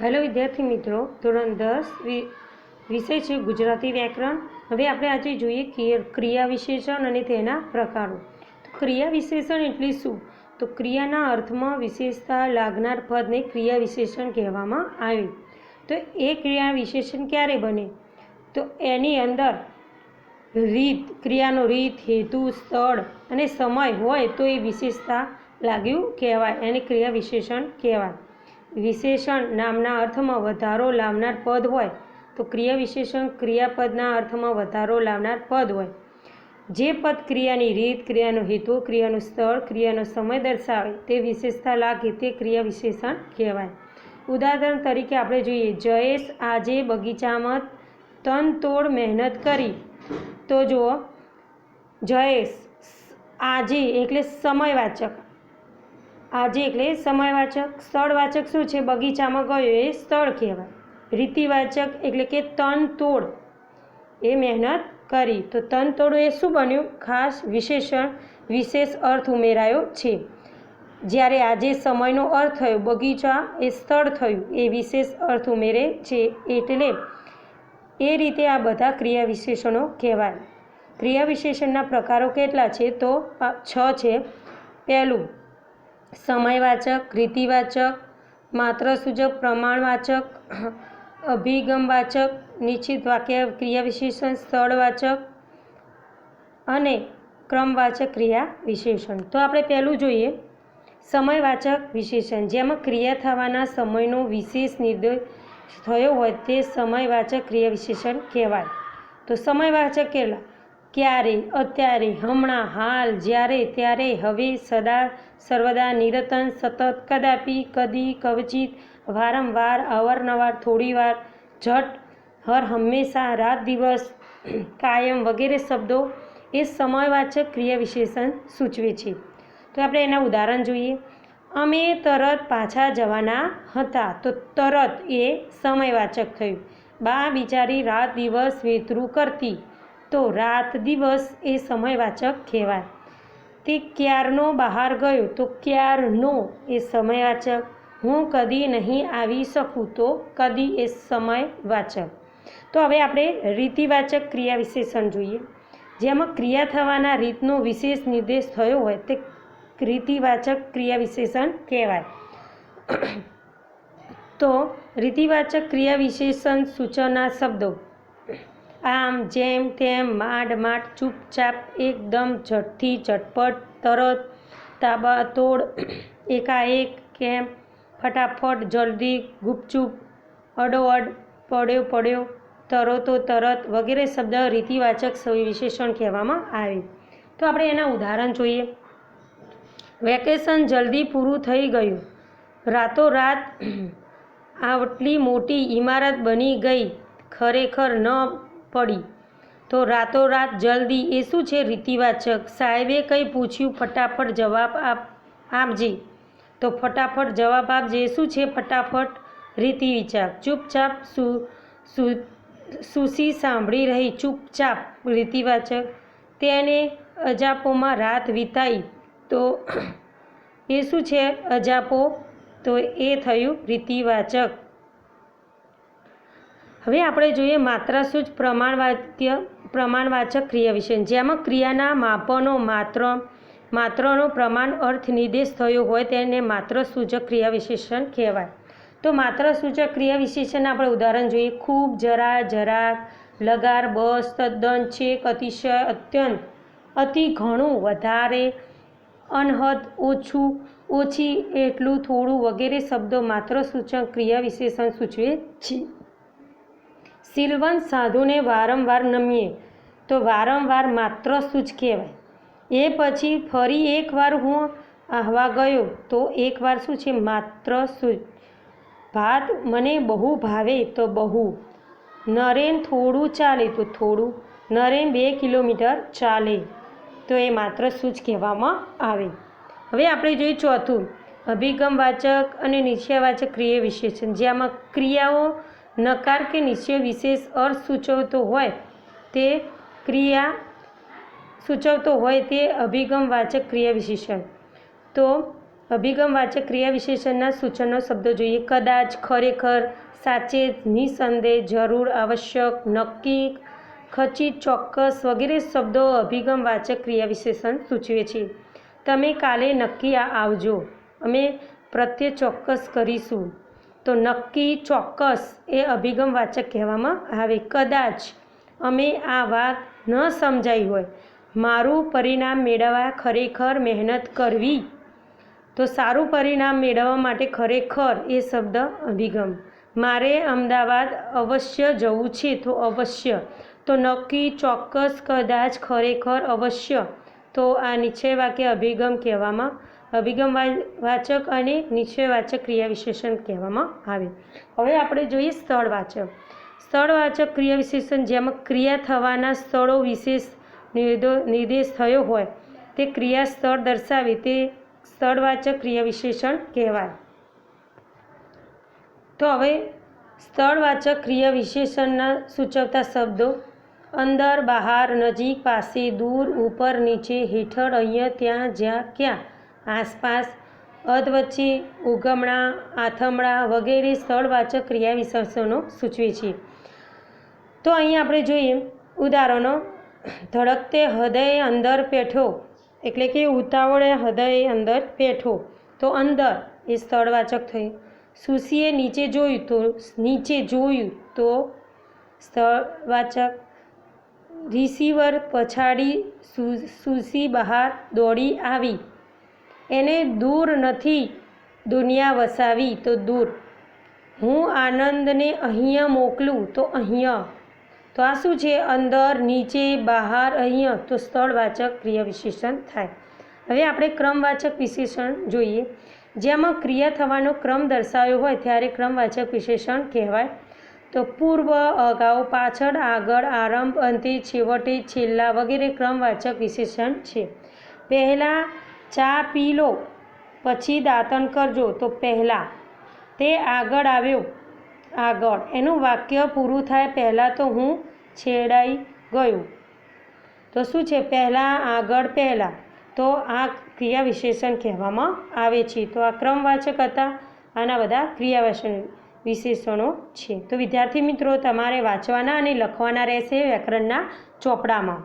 Hello વિદ્યાર્થી મિત્રો, ધોરણ 10 વિષય છે ગુજરાતી વ્યાકરણ। હવે આપણે આજે જોઈએ ક્રિયા વિશેષણ અને તેના પ્રકારો। ક્રિયા વિશેષણ એટલે શું? તો ક્રિયાના અર્થમાં વિશેષતા લાગનાર પદને ક્રિયા વિશેષણ કહેવામાં આવે। તો એ ક્રિયા વિશેષણ ક્યારે બને? તો એની અંદર રીત, ક્રિયાનો રીત, હેતુ, સ્થળ અને સમય હોય તો એ વિશેષતા લાગ્યું કહેવાય, એને ક્રિયા વિશેષણ કહેવાય। વિશેષણ નામના અર્થમાં વધારો લાવનાર પદ હોય તો ક્રિયા વિશેષણ ક્રિયાપદના અર્થમાં વધારો લાવનાર પદ હોય। જે પદ ક્રિયાની રીત, ક્રિયાનો હેતુ, ક્રિયાનું સ્થળ, ક્રિયાનો સમય દર્શાવે તે વિશેષતા લાગે તે ક્રિયા વિશેષણ કહેવાય। ઉદાહરણ તરીકે આપણે જોઈએ, જયેશ આજે બગીચામાં તનતોડ મહેનત કરી। તો જુઓ, જયેશ આજે એટલે સમયવાચક, આજે એટલે સમયવાચક, સ્થળવાચક શું છે? બગીચામાં ગયો એ સ્થળ કહેવાય। રીતિવાચક એટલે કે તનતોડ એ મહેનત કરી, તો તનતોડ એ શું બન્યું? ખાસ વિશેષણ, વિશેષ અર્થ ઉમેરાયો છે। જ્યારે આજે સમયનો અર્થ થયો, બગીચા એ સ્થળ થયું, એ વિશેષ અર્થ ઉમેરે છે, એટલે એ રીતે આ બધા ક્રિયા વિશેષણો કહેવાય। ક્રિયા વિશેષણના પ્રકારો કેટલા છે? તો 6 છે। પહેલું સમયવાચક, રીતિવાચક, માત્રસૂચક, પ્રમાણવાચક, અભિગમવાચક, નિશ્ચિત વાક્ય ક્રિયા વિશેષણ, સ્થળવાચક અને ક્રમવાચક ક્રિયા વિશેષણ। તો આપણે પહેલું જોઈએ સમયવાચક વિશેષણ, જેમાં ક્રિયા થવાના સમયનો વિશેષ નિર્દેશ થયો હોય તે સમયવાચક ક્રિયા વિશેષણ કહેવાય। તો સમયવાચક કેટલા? ક્યારે, અત્યારે, હમણાં, હાલ, જ્યારે, ત્યારે, હવે, સદા, સર્વદા, નિરંતર, સતત, કદાપી, કદી, કવચિત, વારંવાર, અવારનવાર, થોડીવાર, ઝટ, હર હંમેશા, રાત દિવસ, કાયમ વગેરે શબ્દો એ સમયવાચક ક્રિયા વિશેષણ સૂચવે છે। તો આપણે એના ઉદાહરણ જોઈએ। અમે તરત પાછા જવાના હતા, તો તરત એ સમયવાચક થયું। બા બિચારી રાત દિવસ વેતરું કરતી, તો રાત દિવસ એ સમયવાચક કહેવાય। તે ક્યારનો બહાર ગયો, તો ક્યારનો એ સમયવાચક। હું કદી નહીં આવી શકું, તો કદી એ સમયવાચક। તો હવે આપણે રીતિવાચક ક્રિયા વિશેષણ જોઈએ, જેમાં ક્રિયા થવાના રીતનો વિશેષ નિર્દેશ થયો હોય તે રીતિવાચક ક્રિયા વિશેષણ કહેવાય। તો રીતિવાચક ક્રિયા વિશેષણ સૂચવનાર શબ્દો આમ, જેમ, તેમ, માંડ, માટ, ચૂપચાપ, એકદમ, ઝટથી, ઝટપટ, તરત, તાબડતોડ, એકાએક, કેમ, ફટાફટ, જલ્દી, ગુપચુપ, અડોઅડ, પડ્યો પડ્યો, તરતો તરત વગેરે શબ્દ રીતિવાચક વિશેષણ કહેવામાં આવે। તો આપણે એના ઉદાહરણ જોઈએ। વેકેશન જલ્દી પૂરું થઈ ગયું, રાતોરાત આટલી મોટી ઇમારત બની ગઈ, ખરેખર ન પડી। તો રાતોરાત જલ્દી એ શું છે? રીતિવાચક। સાહેબે કંઈ પૂછ્યું, ફટાફટ જવાબ આપજે, તો ફટાફટ જવાબ આપજે શું છે? ફટાફટ રીતિવાચક। ચૂપચાપ, સુશી સાંભળી રહી, ચૂપચાપ રીતિવાચક। તેને અજાપોમાં રાત વિતાઈ, તો એ શું છે? અજાપો, તો એ થયું રીતિવાચક। હવે આપણે જોઈએ માત્રાસૂચક પ્રમાણવાચક ક્રિયા વિશેષણ, જેમાં ક્રિયાના માપનો માત્રનો પ્રમાણ અર્થ નિર્દેશ થયો હોય તેને માત્રસૂચક ક્રિયા વિશેષણ કહેવાય। તો માત્રસૂચક ક્રિયા વિશેષણના આપણે ઉદાહરણ જોઈએ। ખૂબ, જરા, જરાક, લગાર, બસ, તદ્દન, છેક, અતિશય, અત્યંત, અતિ, ઘણું, વધારે, અનહદ, ઓછું, ઓછી, એટલું, થોડું વગેરે શબ્દો માત્રસૂચક ક્રિયા વિશેષણ સૂચવે છે। શીલવંત સાધુને વારંવાર નમીએ, તો વારંવાર માત્રસૂચક કહેવાય। એ પછી ફરી એકવાર હું આહવા ગયો, તો એકવાર શું છે? માત્રસૂચક। ભાત મને બહુ ભાવે, તો બહુ। નરેન થોડું ચાલે, તો થોડું। નરેન 2 કિલોમીટર ચાલે, તો એ માત્રસૂચક કહેવામાં આવે। હવે આપણે જોઈએ ચોથું અભિગમવાચક અને નિશ્ચયવાચક ક્રિયા વિશેષણ, જેમાં ક્રિયાઓ નકાર કે નિશ્ચય વિશેષ અર્થ સૂચવતો હોય તે અભિગમવાચક ક્રિયા વિશેષણ। તો અભિગમવાચક ક્રિયા વિશેષણના સૂચનો શબ્દો જોઈએ. કદાચ, ખરેખર, સાચે, નિસંદેહ, જરૂર, આવશ્યક, નક્કી, ખચિત, ચોક્કસ વગેરે શબ્દો અભિગમવાચક ક્રિયા વિશેષણ સૂચવે છે. તમે કાલે નક્કી આવજો. અમે પ્રત્યે ચોક્કસ કરીશું. તો નક્કી, ચોક્કસ એ અભિગમવાચક કહેવામાં આવે. કદાચ અમે આ વાત ન સમજાઈ હોય. મારું પરિણામ મેળવવા ખરેખર મહેનત કરવી. તો સારું પરિણામ મેળવવા માટે ખરેખર એ શબ્દ અભિગમ. મારે અમદાવાદ અવશ્ય જવું છે. તો અવશ્ય. તો નક્કી, ચોક્કસ, કદાચ, ખરેખર, અવશ્ય. તો આ નિશ્ચયવાક્ય અભિગમ કહેવામાં અભિગમવાચક અને નિશ્ચયવાચક ક્રિયા વિશેષણ કહેવામાં આવે. હવે આપણે જોઈએ સ્થળવાચક. સ્થળવાચક ક્રિયા વિશેષણ જેમાં ક્રિયા થવાના સ્થળો વિશેષ નિર્દેશ થયો હોય તે ક્રિયા સ્થળ દર્શાવે તે સ્થળવાચક ક્રિયા વિશેષણ કહેવાય. તો હવે સ્થળવાચક ક્રિયા વિશેષણના સૂચવતા શબ્દો અંદર, બહાર, નજીક, પાસે, દૂર, ઉપર, નીચે, હેઠળ, અહીંયા, ત્યાં, જ્યાં, ક્યાં, આસપાસ, અધવચ્ચે, ઉગમણા, આથમણા વગેરે સ્થળવાચક ક્રિયા વિશેષણો સૂચવે છે. તો અહીં આપણે જોઈએ ઉદાહરણો. ધડકતે હૃદય અંદર પેઠો, એટલે કે ઉતાવળે હૃદય અંદર પેઠો. તો અંદર એ સ્થળવાચક થયું. સુશીએ નીચે જોયું. તો નીચે જોયું તો સ્થળવાચક. રિસીવર પછાડી સુશી બહાર દોડી આવી. એને દૂર નથી દુનિયા વસાવી. તો દૂર. હું આનંદને અહીંયા મોકલું. તો અહીંયા. તો આ શું છે? અંદર, નીચે, બહાર, અહીંયા. તો સ્થળવાચક ક્રિયા વિશેષણ થાય. હવે આપણે ક્રમવાચક વિશેષણ જોઈએ. જેમાં ક્રિયા થવાનો ક્રમ દર્શાવ્યો હોય ત્યારે ક્રમવાચક વિશેષણ કહેવાય. તો પૂર્વ, અગાઉ, પાછળ, આગળ, આરંભ, અંતે, છેવટે, છેલ્લા વગેરે ક્રમવાચક વિશેષણ છે. પહેલાં ચા પી લો, પછી દાંતણ કરજો. તો પહેલાં. તે આગળ આવ્યો. આગળ. એનું વાક્ય પૂરું થાય પહેલાં તો હું છેડાઈ ગયો. તો શું છે? પહેલાં, આગળ, પહેલાં. તો આ ક્રિયા વિશેષણ કહેવામાં આવે છે. તો આ ક્રમવાચક હતા. આના બધા ક્રિયા વિશેષણો છે. તો વિદ્યાર્થી મિત્રો તમારે વાંચવાના અને લખવાના રહેશે વ્યાકરણના ચોપડામાં.